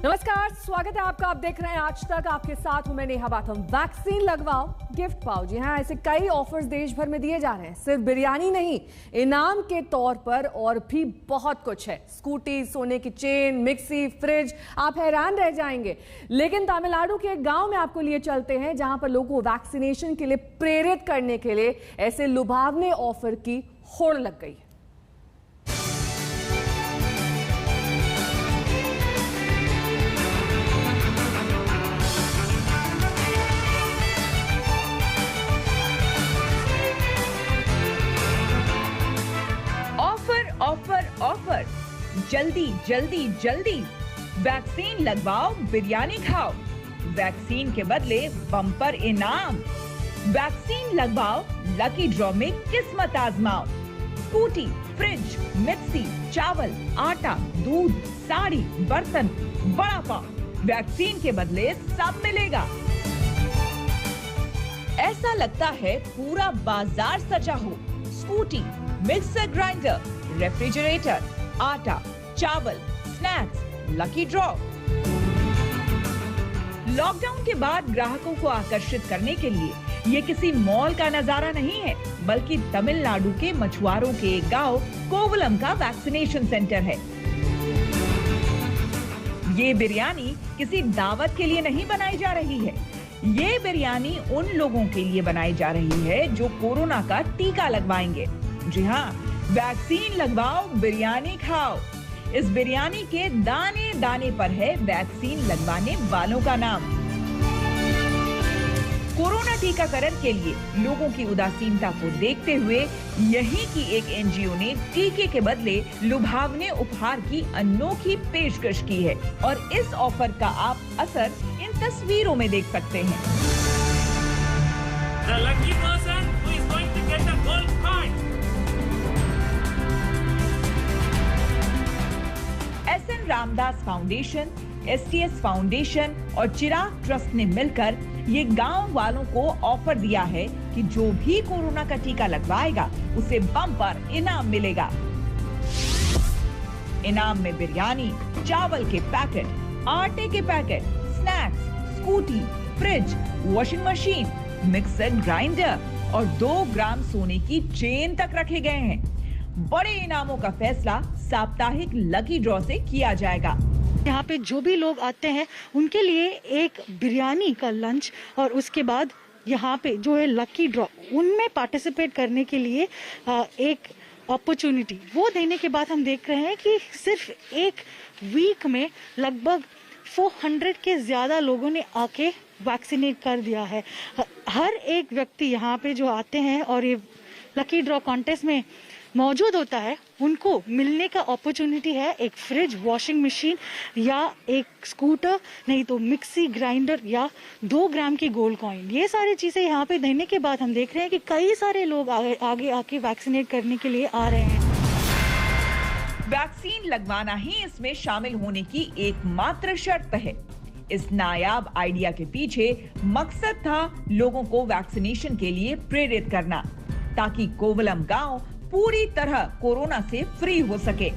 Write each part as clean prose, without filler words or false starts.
नमस्कार, स्वागत है आपका। आप देख रहे हैं आज तक, आपके साथ हूं मैं नेहा बाथम। वैक्सीन लगवाओ, गिफ्ट पाओ। जी हां, ऐसे कई ऑफर्स देश भर में दिए जा रहे हैं। सिर्फ बिरयानी नहीं, इनाम के तौर पर और भी बहुत कुछ है। स्कूटी, सोने की चेन, मिक्सी, फ्रिज, आप हैरान रह जाएंगे। लेकिन तमिलनाडु के एक गांव में आपको लिए चलते हैं, जहां पर लोगों को वैक्सीनेशन के लिए प्रेरित करने के लिए ऐसे लुभावने ऑफर की होड़ लग गई है। ऑफर जल्दी जल्दी जल्दी वैक्सीन लगवाओ, बिरयानी खाओ। वैक्सीन के बदले बम्पर इनाम। वैक्सीन लगवाओ, लकी ड्रॉ में किस्मत आजमाओ। स्कूटी, फ्रिज, मिक्सी, चावल, आटा, दूध, साड़ी, बर्तन, बड़ा पाव। वैक्सीन के बदले सब मिलेगा। ऐसा लगता है पूरा बाजार सजा हो। स्कूटी, मिक्सर ग्राइंडर, रेफ्रिजरेटर, आटा, चावल, स्नैक्स, लकी ड्रॉ। लॉकडाउन के बाद ग्राहकों को आकर्षित करने के लिए ये किसी मॉल का नजारा नहीं है, बल्कि तमिलनाडु के मछुआरों के एक गांव कोवलम का वैक्सीनेशन सेंटर है। ये बिरयानी किसी दावत के लिए नहीं बनाई जा रही है। ये बिरयानी उन लोगों के लिए बनाई जा रही है जो कोरोना का टीका लगवाएंगे। जी हाँ, वैक्सीन लगवाओ, बिरयानी खाओ। इस बिरयानी के दाने दाने पर है वैक्सीन लगवाने वालों का नाम। कोरोना टीकाकरण के लिए लोगों की उदासीनता को देखते हुए यहीं की एक एनजीओ ने टीके के बदले लुभावने उपहार की अनोखी पेशकश की है और इस ऑफर का आप असर इन तस्वीरों में देख सकते हैं। The lucky person who is going to get a gold coin. SN Ramdas foundation, STS foundation और चिराग ट्रस्ट ने मिलकर ये गांव वालों को ऑफर दिया है कि जो भी कोरोना का टीका लगवाएगा उसे बम्पर इनाम मिलेगा। इनाम में बिरयानी, चावल के पैकेट, आटे के packet, snacks, scooty, fridge, washing machine, mixer grinder और 2 ग्राम सोने की चेन तक रखे गए हैं। बड़े इनामों का फैसला साप्ताहिक लकी ड्रॉ से किया जाएगा। यहाँ पे जो भी लोग आते हैं उनके लिए एक बिरयानी का लंच और उसके बाद यहाँ पे जो है लकी ड्रॉ, उनमें पार्टिसिपेट करने के लिए एक अपॉर्चुनिटी वो देने के बाद हम देख रहे हैं कि सिर्फ एक वीक में लगभग 400 के ज्यादा लोगों ने आके वैक्सीनेट कर दिया है। हर एक व्यक्ति यहाँ पे जो आते हैं और ये लकी ड्रॉ कॉन्टेस्ट में मौजूद होता है, उनको मिलने का अपॉर्चुनिटी है एक फ्रिज, वॉशिंग मशीन या एक स्कूटर, नहीं तो मिक्सी ग्राइंडर या 2 ग्राम की गोल्ड कॉइन। ये सारी चीजें यहाँ पे देने के बाद हम देख रहे हैं कि कई सारे लोग आगे आके वैक्सीनेट करने के लिए आ रहे हैं। वैक्सीन लगवाना ही इसमें शामिल होने की एकमात्र शर्त है। इस नायाब आइडिया के पीछे मकसद था लोगों को वैक्सीनेशन के लिए प्रेरित करना, ताकि कोवलम गांव पूरी तरह कोरोना से फ्री हो सके।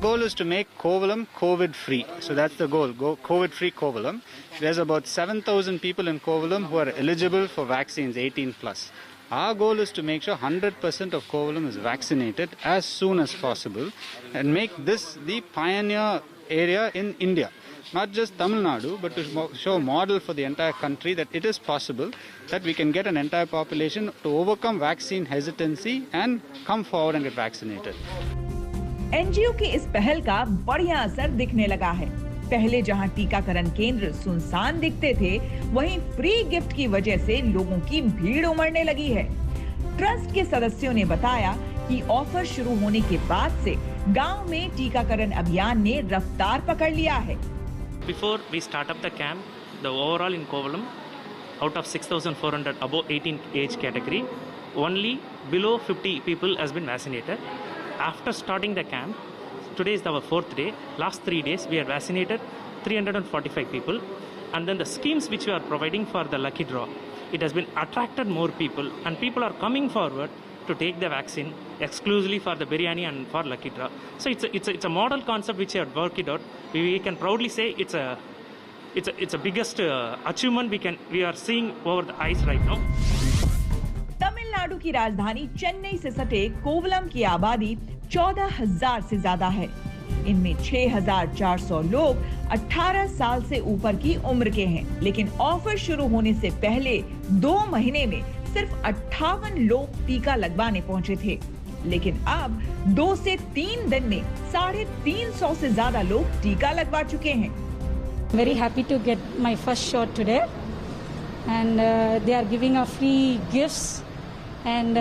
Goal is to make Kovalam COVID free. So that's the goal. Go COVID free Kovalam. There's about 7,000 people in Kovalam who are eligible for vaccines 18 plus. Our goal is to make sure 100% of Kovalam is vaccinated as soon as possible and make this the pioneer area in India. Not just Tamil Nadu, but to show a model for the entire country that it is possible that we can get an entire population to overcome vaccine hesitancy and come forward and get vaccinated. NGO की इस पहल का बढ़िया असर दिखने लगा है। पहले जहां टीकाकरण केंद्र सुनसान दिखते थे, वहीं फ्री गिफ्ट की वजह से लोगों की भीड़ उमड़ने लगी है। ट्रस्ट के सदस्यों ने बताया कि ऑफर शुरू होने के बाद से गांव में टीकाकरण अभियान ने रफ्तार पकड़ लिया है। Before we start up the camp, the overall in Kovalam, out of 6,400 above 18 age category, only below 50 people has been vaccinated. After starting the camp, today is our 4th day. Last 3 days we have vaccinated 345 people, and then the schemes which we are providing for the lucky draw, it has been attracted more people, and people are coming forward to take the vaccine exclusively for the biryani and for lucky draw. So it's a model concept which we have worked it out. We can proudly say it's a biggest achievement we are seeing over the eyes right now. Tamil Nadu की राजधानी चेन्नई से सटे कोवलम की आबादी 14,000 से ज्यादा है। इनमें 6,400 लोग 18 साल से ऊपर की उम्र के हैं, लेकिन ऑफर शुरू होने से पहले 2 महीने में सिर्फ 58 लोग टीका लगवाने पहुंचे थे, लेकिन अब 2 से 3 दिन में 350 से ज्यादा लोग टीका लगवा चुके हैं। Very happy to get my first shot today, and they are giving a free gifts and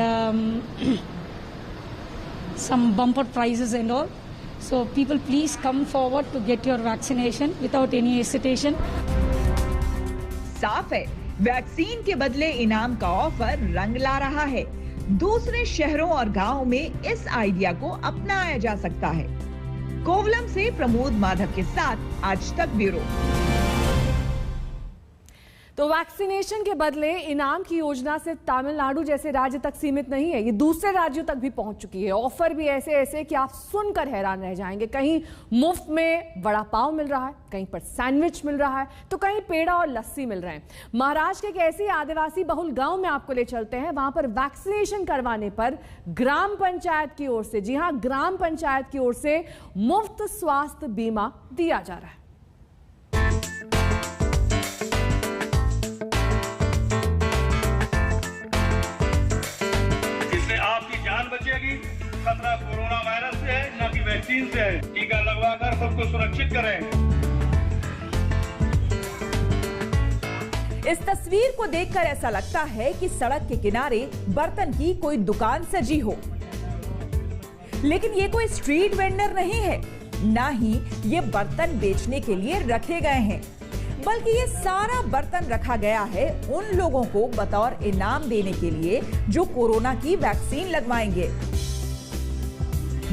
some bumper prizes and all. So people please come forward to get your vaccination without any hesitation. साफ है, vaccine के बदले इनाम का offer रंग ला रहा है। दूसरे शहरों और गांवों में इस आइडिया को अपनाया जा सकता है। कोवलम से प्रमोद माधव के साथ आज तक ब्यूरो। तो वैक्सीनेशन के बदले इनाम की योजना सिर्फ तमिलनाडु जैसे राज्य तक सीमित नहीं है, ये दूसरे राज्यों तक भी पहुंच चुकी है। ऑफर भी ऐसे ऐसे कि आप सुनकर हैरान रह जाएंगे। कहीं मुफ्त में वड़ा पाव मिल रहा है, कहीं पर सैंडविच मिल रहा है, तो कहीं पेड़ा और लस्सी मिल रहे हैं। महाराष्ट्र के एक ऐसे आदिवासी बहुल गांव में आपको ले चलते हैं। वहां पर वैक्सीनेशन करवाने पर ग्राम पंचायत की ओर से, जी हां, ग्राम पंचायत की ओर से मुफ्त स्वास्थ्य बीमा दिया जा रहा है। बचेगी। खतरा कोरोना वायरस से है, न कि वैक्सीन से है। टीका लगवाकर खुद को सुरक्षित करें। इस तस्वीर को देखकर ऐसा लगता है कि सड़क के किनारे बर्तन की कोई दुकान सजी हो, लेकिन ये कोई स्ट्रीट वेंडर नहीं है, ना ही ये बर्तन बेचने के लिए रखे गए हैं, बल्कि ये सारा बर्तन रखा गया है उन लोगों को बतौर इनाम देने के लिए जो कोरोना की वैक्सीन लगवाएंगे।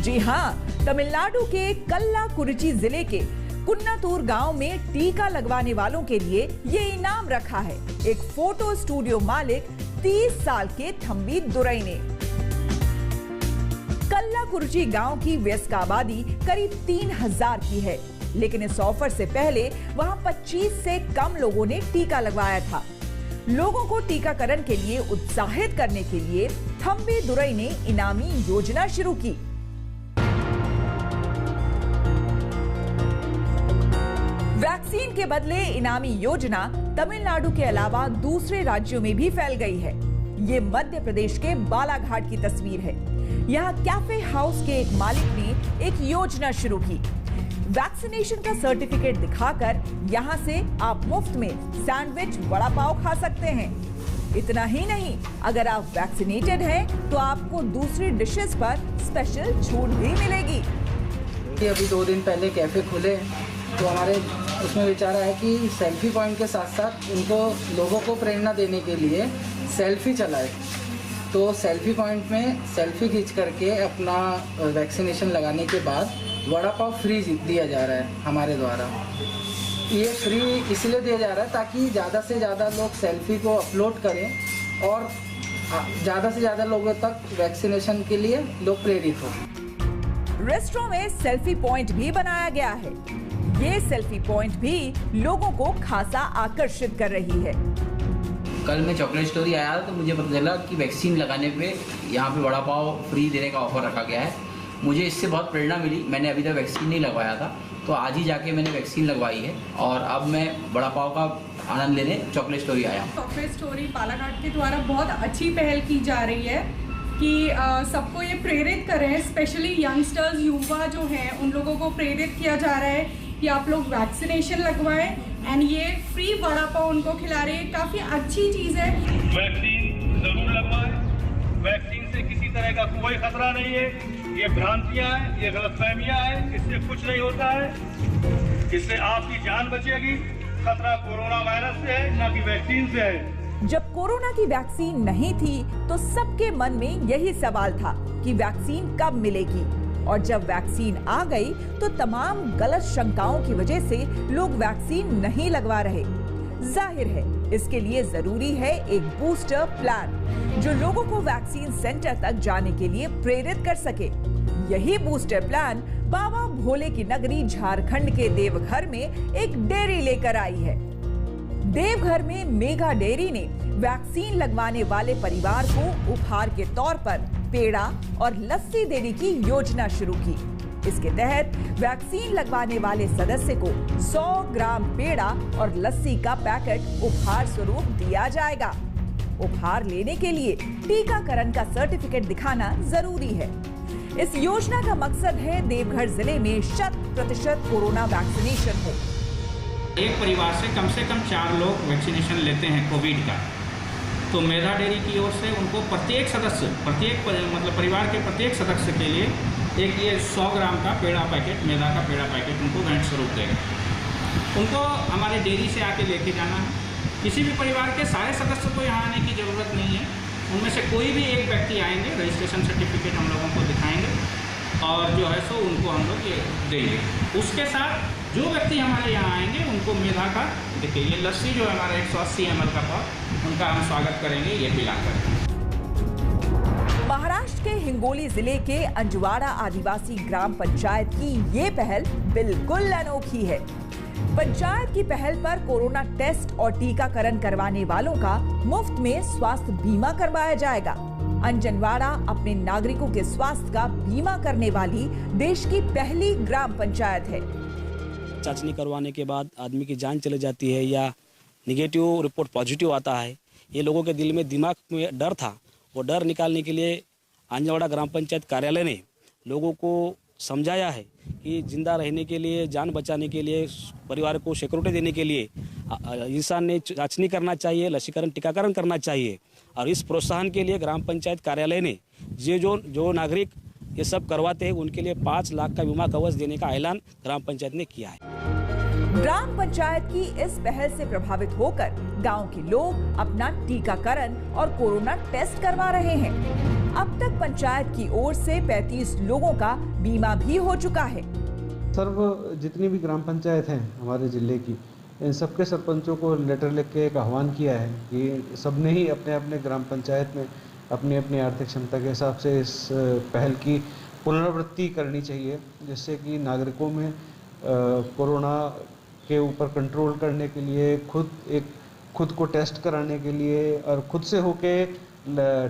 जी हां, तमिलनाडु के कल्लाकुरिची जिले के कुन्नातूर गांव में टीका लगवाने वालों के लिए ये इनाम रखा है एक फोटो स्टूडियो मालिक 30 साल के थम्बी दुरई ने। कल्लाकुरिची गांव की वयस्क आबादी करीब 3,000 की है, लेकिन इस ऑफर से पहले वहां 25 से कम लोगों ने टीका लगवाया था। लोगों को टीकाकरण के लिए उत्साहित करने के लिए थम्बी दुरई ने इनामी योजना शुरू की। वैक्सीन के बदले इनामी योजना तमिलनाडु के अलावा दूसरे राज्यों में भी फैल गई है। ये मध्य प्रदेश के बालाघाट की तस्वीर है। यहाँ कैफे हाउस के एक मालिक ने एक योजना शुरू की। वैक्सीनेशन का सर्टिफिकेट दिखाकर यहाँ से आप मुफ्त में सैंडविच, वड़ा पाव खा सकते हैं। इतना ही नहीं, अगर आप वैक्सीनेटेड हैं तो आपको दूसरी डिशेस पर स्पेशल छूट भी मिलेगी। अभी 2 दिन पहले कैफे खुले तो हमारे उसमें विचार है कि सेल्फी पॉइंट के साथ साथ उनको लोगों को प्रेरणा देने के लिए सेल्फी चलाए। तो सेल्फी पॉइंट में सेल्फी खींच करके अपना वैक्सीनेशन लगाने के बाद वड़ा पाव फ्री दिया जा रहा है हमारे द्वारा। ये फ्री इसलिए दिया जा रहा है ताकि ज़्यादा से ज़्यादा लोग सेल्फी को अपलोड करें और ज़्यादा से ज़्यादा लोगों तक वैक्सीनेशन के लिए लोग प्रेरित हों। रेस्टोरेंट में सेल्फी पॉइंट भी बनाया गया है। ये सेल्फी पॉइंट भी लोगों को खासा आकर्षित कर रही है। कल मैं चॉकलेट स्टोरी आया तो मुझे पता चला कि वैक्सीन लगाने पे यहाँ पे वड़ा पाव फ्री देने का ऑफर रखा गया है। मुझे इससे बहुत प्रेरणा मिली। मैंने अभी तक वैक्सीन नहीं लगवाया था, तो आज ही जाके मैंने वैक्सीन लगवाई है और अब मैं वड़ा पाव का आनंद लेने चॉकलेट स्टोरी आया हूँ। चॉकलेट स्टोरी बालाघाट के द्वारा बहुत अच्छी पहल की जा रही है कि सबको ये प्रेरित करें, स्पेशली यंगस्टर्स, युवा जो हैं उन लोगों को प्रेरित किया जा रहा है कि आप लोग वैक्सीनेशन लगवाएं एंड ये फ्री वड़ा पाव उनको खिला रहे हैं। काफ़ी अच्छी चीज़ है। वैक्सीन जरूर लगवाएं। वैक्सीन से किसी तरह का कोई खतरा नहीं है। ये भ्रांतियां हैं, ये गलतफहमियां हैं, इससे कुछ नहीं होता है। इससे आपकी जान बचेगी। खतरा कोरोना वायरस से है, न कि वैक्सीन से है। जब कोरोना की वैक्सीन नहीं थी तो सबके मन में यही सवाल था कि वैक्सीन कब मिलेगी, और जब वैक्सीन आ गई तो तमाम गलत शंकाओं की वजह से लोग वैक्सीन नहीं लगवा रहे। जाहिर है इसके लिए जरूरी है एक बूस्टर प्लान जो लोगों को वैक्सीन सेंटर तक जाने के लिए प्रेरित कर सके। यही बूस्टर प्लान बाबा भोले की नगरी झारखंड के देवघर में एक डेयरी लेकर आई है। देवघर में मेगा डेयरी ने वैक्सीन लगवाने वाले परिवार को उपहार के तौर पर पेड़ा और लस्सी देने की योजना शुरू की। इसके तहत वैक्सीन लगवाने वाले सदस्य को 100 ग्राम पेड़ा और लस्सी का पैकेट उपहार स्वरूप दिया जाएगा। उपहार लेने के लिए टीकाकरण का सर्टिफिकेट दिखाना जरूरी है। इस योजना का मकसद है देवघर जिले में 100% कोरोना वैक्सीनेशन हो। एक परिवार से कम 4 लोग वैक्सीनेशन लेते हैं कोविड का, तो मेधा डेयरी की ओर से उनको प्रत्येक सदस्य मतलब परिवार के प्रत्येक सदस्य के लिए एक ये 100 ग्राम का पेड़ा पैकेट, मेधा का पेड़ा पैकेट उनको भेंट स्वरूप देगा। उनको हमारे डेयरी से आके लेके जाना है। किसी भी परिवार के सारे सदस्य को यहाँ आने की ज़रूरत नहीं है। उनमें से कोई भी एक व्यक्ति आएंगे, रजिस्ट्रेशन सर्टिफिकेट हम लोगों को दिखाएंगे और जो है सो उनको हम लोग ये देंगे। उसके साथ जो व्यक्ति हमारे यहाँ आएंगे उनको मेधा का, देखिए ये लस्सी जो है हमारा 180 ml का पाव, उनका हम स्वागत करेंगे ये पिलाकर। महाराष्ट्र के हिंगोली जिले के अंजवाड़ा आदिवासी ग्राम पंचायत की ये पहल बिल्कुल अनोखी है। पंचायत की पहल पर कोरोना टेस्ट और टीकाकरण करवाने वालों का मुफ्त में स्वास्थ्य बीमा करवाया जाएगा। अंजनवाड़ा अपने नागरिकों के स्वास्थ्य का बीमा करने वाली देश की पहली ग्राम पंचायत है। जांचनी करवाने के बाद आदमी की जान चली जाती है या निगेटिव रिपोर्ट पॉजिटिव आता है, ये लोगों के दिल में दिमाग में डर था। वो डर निकालने के लिए अंजनवाड़ा ग्राम पंचायत कार्यालय ने लोगों को समझाया है कि जिंदा रहने के लिए, जान बचाने के लिए, परिवार को सिक्योरिटी देने के लिए इंसान ने जांचनी करना चाहिए, लसीकरण टीकाकरण करना चाहिए। और इस प्रोत्साहन के लिए ग्राम पंचायत कार्यालय ने जो नागरिक ये सब करवाते हैं उनके लिए 5 लाख का बीमा कवच देने का ऐलान ग्राम पंचायत ने किया है। ग्राम पंचायत की इस पहल से प्रभावित होकर गांव के लोग अपना टीकाकरण और कोरोना टेस्ट करवा रहे हैं। अब तक पंचायत की ओर से 35 लोगों का बीमा भी हो चुका है। सर्व जितनी भी ग्राम पंचायत हैं हमारे जिले की, इन सबके सरपंचों को लेटर लिख के एक आह्वान किया है कि सबने ही अपने अपने ग्राम पंचायत में अपनी अपनी आर्थिक क्षमता के हिसाब से इस पहल की पुनरावृत्ति करनी चाहिए, जिससे कि नागरिकों में कोरोना के ऊपर कंट्रोल करने के लिए खुद को टेस्ट कराने के लिए और खुद से होके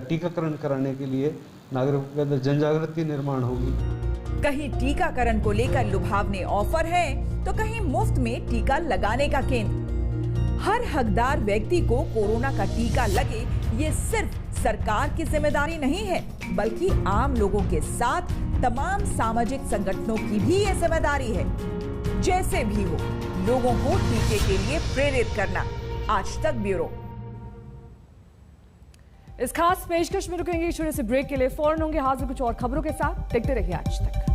टीकाकरण कराने के लिए नागरिकों के अंदर जनजागृति निर्माण होगी। कहीं टीकाकरण को लेकर लुभावने ऑफर है तो कहीं मुफ्त में टीका लगाने का केंद्र। हर हकदार व्यक्ति को कोरोना का टीका लगे, ये सिर्फ सरकार की जिम्मेदारी नहीं है, बल्कि आम लोगों के साथ तमाम सामाजिक संगठनों की भी ये जिम्मेदारी है। जैसे भी हो, लोगों को टीके के लिए प्रेरित करना। आज तक ब्यूरो। इस खास पेशकश में रुकेंगे छोटे से ब्रेक के लिए। फौरन होंगे हाजिर कुछ और खबरों के साथ। देखते रहिए आज तक।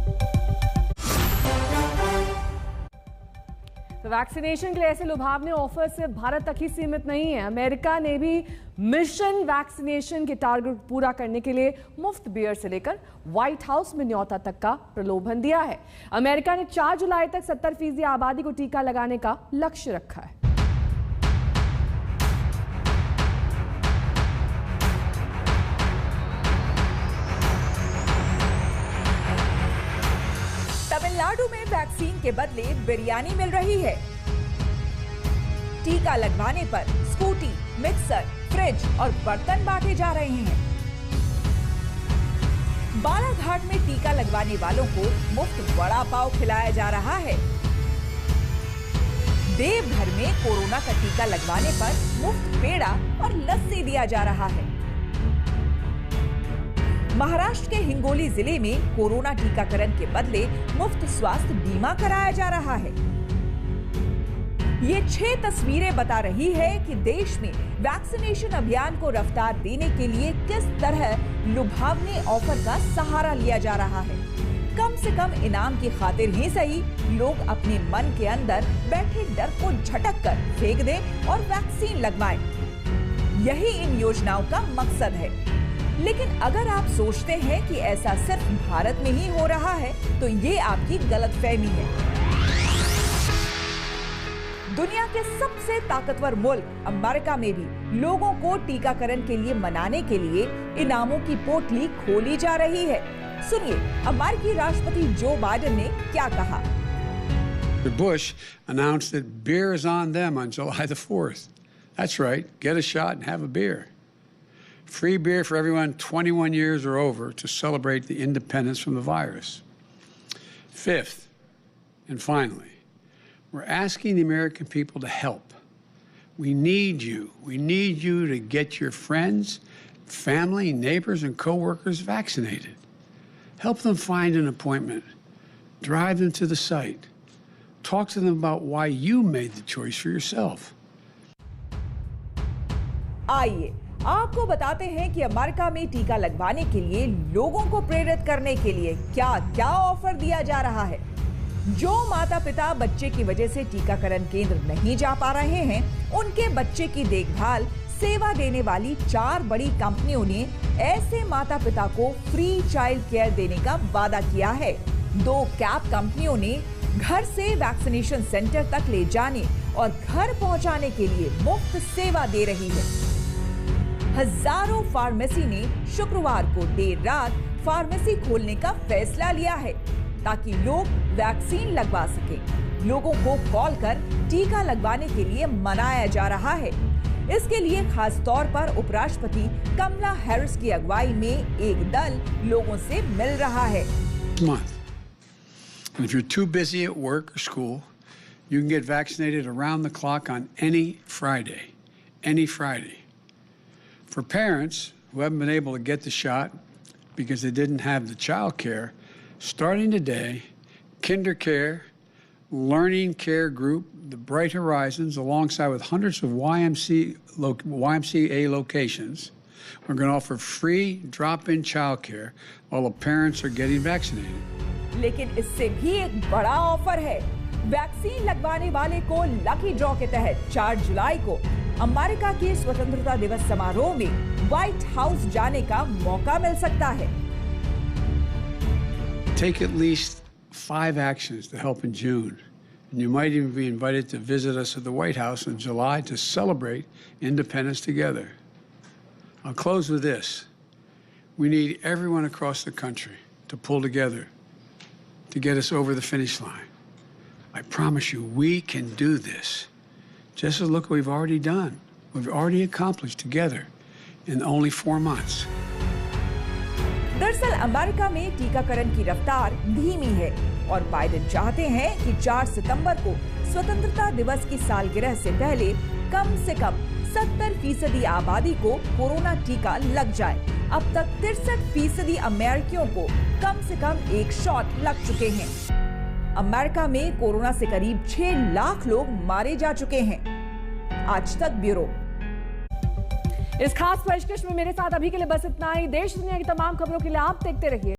तो वैक्सीनेशन के लिए ऐसे लुभावने ऑफर सिर्फ भारत तक ही सीमित नहीं है। अमेरिका ने भी मिशन वैक्सीनेशन के टारगेट पूरा करने के लिए मुफ्त बियर से लेकर व्हाइट हाउस में न्योता तक का प्रलोभन दिया है। अमेरिका ने 4 जुलाई तक 70% आबादी को टीका लगाने का लक्ष्य रखा है। तमिलनाडु में वैक्सीन के बदले बिरयानी मिल रही है। टीका लगवाने पर स्कूटी, मिक्सर, फ्रिज और बर्तन बांटे जा रहे हैं। बालाघाट में टीका लगवाने वालों को मुफ्त वड़ा पाव खिलाया जा रहा है। देवघर में कोरोना का टीका लगवाने पर मुफ्त पेड़ा और लस्सी दिया जा रहा है। महाराष्ट्र के हिंगोली जिले में कोरोना टीकाकरण के बदले मुफ्त स्वास्थ्य बीमा कराया जा रहा है। ये 6 तस्वीरें बता रही है कि देश में वैक्सीनेशन अभियान को रफ्तार देने के लिए किस तरह लुभावने ऑफर का सहारा लिया जा रहा है। कम से कम इनाम की खातिर ही सही, लोग अपने मन के अंदर बैठे डर को झटक कर फेंक दें और वैक्सीन लगवाएं। यही इन योजनाओं का मकसद है। लेकिन अगर आप सोचते हैं कि ऐसा सिर्फ भारत में ही हो रहा है, तो ये आपकी गलतफहमी है। दुनिया के सबसे ताकतवर मुल्क अमेरिका में भी लोगों को टीकाकरण के लिए मनाने के लिए इनामों की पोटली खोली जा रही है। सुनिए अमेरिकी राष्ट्रपति जो बाइडेन ने क्या कहा। Bush announced that beer is on them on July the 4th. That's right, get a shot and have a beer. Free beer for everyone 21 years or over to celebrate the independence from the virus. Fifth, and finally, we're asking the American people to help. We need you. We need you to get your friends, family, neighbors, and coworkers vaccinated. Help them find an appointment. Drive them to the site. Talk to them about why you made the choice for yourself. आइए आपको बताते हैं कि America में टीका लगवाने के लिए लोगों को प्रेरित करने के लिए क्या-क्या ऑफर दिया जा रहा है। जो माता-पिता बच्चे की वजह से टीकाकरण केंद्र नहीं जा पा रहे हैं, उनके बच्चे की देखभाल सेवा देने वाली 4 बड़ी कंपनियों ने ऐसे माता-पिता को फ्री चाइल्ड केयर देने का वादा किया है। 2 कैब कंपनियों ने घर से वैक्सीनेशन सेंटर तक ले जाने और घर पहुंचाने के लिए मुफ्त सेवा दे रही है। हजारों फार्मेसी ने शुक्रवार को देर रात फार्मेसी खोलने का फैसला लिया है ताकि लोग वैक्सीन लगवा सकें। लोगों को कॉल कर टीका लगवाने के लिए मनाया जा रहा है। इसके लिए खास तौर पर उपराष्ट्रपति कमला हैरिस की अगुवाई में एक दल लोगों से मिल रहा है। If you're too busy at work or school, you can get vaccinated around the clock on any Friday. Any Friday. For parents who haven't been able to get the shot because they didn't have the child care, starting today, KinderCare, Learning Care Group, the Bright Horizons, alongside with hundreds of YMCA locations, we're going to offer free drop-in child care while the parents are getting vaccinated. लेकिन इससे भी एक बड़ा offer है। Vaccine लगवाने वाले को lucky draw के तहत 4 जुलाई को अमेरिका के स्वतंत्रता दिवस समारोह में व्हाइट हाउस जाने का मौका मिल सकता है। Take at least 5 actions to help in June, and you might even be invited to visit us at the White House in July to celebrate independence together. I'll close with this. We need everyone across the country to pull together to get us over the finish line. I promise you, we can do this. Just look what we've already done. We've already accomplished together in only 4 months. दरअसल America में टीकाकरण की रफ्तार धीमी है और Biden चाहते हैं कि 4 सितंबर को स्वतंत्रता दिवस की सालगिरह से पहले कम से कम 70% आबादी को कोरोना टीका लग जाए। अब तक 63% अमेरिकियों को कम से कम एक शॉट लग चुके हैं। अमेरिका में कोरोना से करीब 6 लाख लोग मारे जा चुके हैं। आज तक ब्यूरो। इस खास पेशकश में मेरे साथ अभी के लिए बस इतना ही। देश दुनिया की तमाम खबरों के लिए आप देखते रहिए